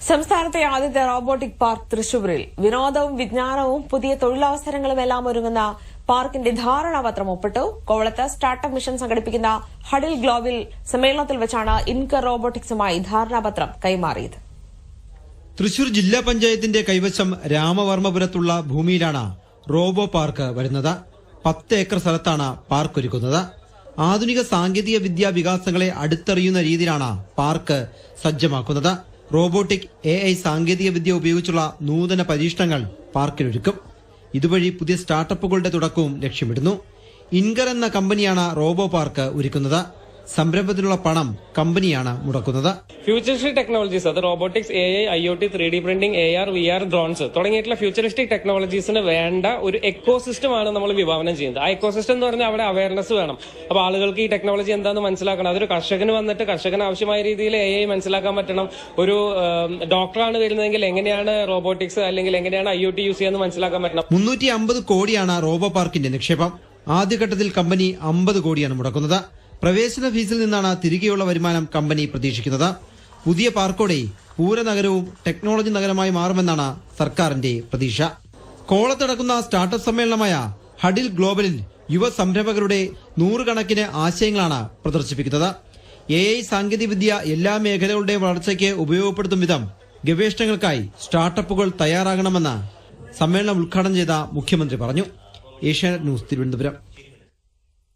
സംസ്ഥാനത്തെ ആദ്യത്തെ robotic park തൃശൂരിൽ വിനോദവും വിജ്ഞാനവും പുതിയ തൊഴിലവസരങ്ങളും എല്ലാം ഒരുങ്ങുന്ന പാർക്കിന്റെ ധാരണാപത്രം ഒപ്പിട്ടു. കോവളത്ത് സ്റ്റാർട്ടപ്പ് മിഷൻ സംഘടിപ്പിക്കുന്ന ഹഡിൽ ഗ്ലോബൽ സമ്മേളനത്തിൽ വെച്ചാണ് ഇൻകർ റോബോട്ടിക്സുമായി ധാരണാപത്രം കൈമാറിയത്. തൃശൂർ ജില്ലാ പഞ്ചായത്തിന്റെ കൈവശം രാമവർമ്മപുരത്തുള്ള ഭൂമിയിലാണ് റോബോ പാർക്ക് വരുന്നത്. 10 ഏക്കർ സ്ഥലത്താണ് പാർക്ക് ഒരുക്കുന്നത്. ആധുനിക സാങ്കേതിക വിദ്യാ വികാസങ്ങളെ അടുത്തറിയുന്ന രീതിയിലാണ് പാർക്ക് സജ്ജമാക്കുന്നത്. റോബോട്ടിക് AI സാങ്കേതിക വിദ്യ ഉപയോഗിച്ചുള്ള നൂതന പരീക്ഷണങ്ങൾ പാർക്കിലൊരുക്കും. ഇതുവഴി പുതിയ സ്റ്റാർട്ടപ്പുകളുടെ തുടക്കവും ലക്ഷ്യമിടുന്നു. ഇൻകർ എന്ന കമ്പനിയാണ് റോബോ പാർക്ക് ഒരുക്കുന്നത്. സംരംഭത്തിനുള്ള പണം കമ്പനിയാണ് മുടക്കുന്നത്. ഫ്യൂച്ചറിസ്റ്റിക് ടെക്നോളജീസ്, അത് robotics, AI, IoT, 3D printing, AR, VR, drones തുടങ്ങിയിട്ടുള്ള ഫ്യൂച്ചറിസ്റ്റിക് ടെക്നോളജീസിന് വേണ്ട ഒരു എക്കോസിസ്റ്റമാണ് നമ്മൾ വിഭാവനം ചെയ്യുന്നത്. ആ എക്കോസിസ്റ്റം എന്ന് പറഞ്ഞാൽ അവിടെ അവയർനെസ് വേണം. അപ്പോൾ ആളുകൾക്ക് ഈ ടെക്നോളജി എന്താണെന്ന് മനസ്സിലാക്കണം. അതൊരു കർഷകന് വന്നിട്ട് കർഷകന് ആവശ്യമായ രീതിയിൽ AI മനസ്സിലാക്കാൻ പറ്റണം. ഒരു ഡോക്ടറാണ് വരുന്നതെങ്കിൽ എങ്ങനെയാണ് റോബോട്ടിക്സ് അല്ലെങ്കിൽ എങ്ങനെയാണ് IoT യൂസ് ചെയ്യാന്ന് മനസ്സിലാക്കാൻ പറ്റണം. 350 കോടിയാണ് റോബോ പാർക്കിന്റെ നിക്ഷേപം. ആദ്യഘട്ടത്തിൽ കമ്പനി 50 കോടിയാണ് മുടക്കുന്നത്. പ്രവേശന ഫീസിൽ നിന്നാണ് തിരികെയുള്ള വരുമാനം കമ്പനി പ്രതീക്ഷിക്കുന്നത്. പുതിയ പാർക്കോടെ പൂരനഗരവും ടെക്നോളജി നഗരമായി മാറുമെന്നാണ് സർക്കാരിന്റെ പ്രതീക്ഷ. കോളത്തടക്കുന്ന സ്റ്റാർട്ടപ്പ് സമ്മേളനമായ ഹഡിൽ ഗ്ലോബലിൽ യുവ സംരംഭകരുടെ 100 കണക്കിന് ആശയങ്ങളാണ് പ്രദർശിപ്പിക്കുന്നത്. AI സാങ്കേതികവിദ്യ എല്ലാ മേഖലകളുടെയും വളർച്ചയ്ക്ക് ഉപയോഗപ്പെടുത്തും വിധം ഗവേഷണങ്ങൾക്കായി സ്റ്റാർട്ടപ്പുകൾ തയ്യാറാകണമെന്ന് സമ്മേളനം ഉദ്ഘാടനം ചെയ്ത മുഖ്യമന്ത്രി പറഞ്ഞു. ഏഷ്യാനെറ്റ് ന്യൂസ്, തിരുവനന്തപുരം.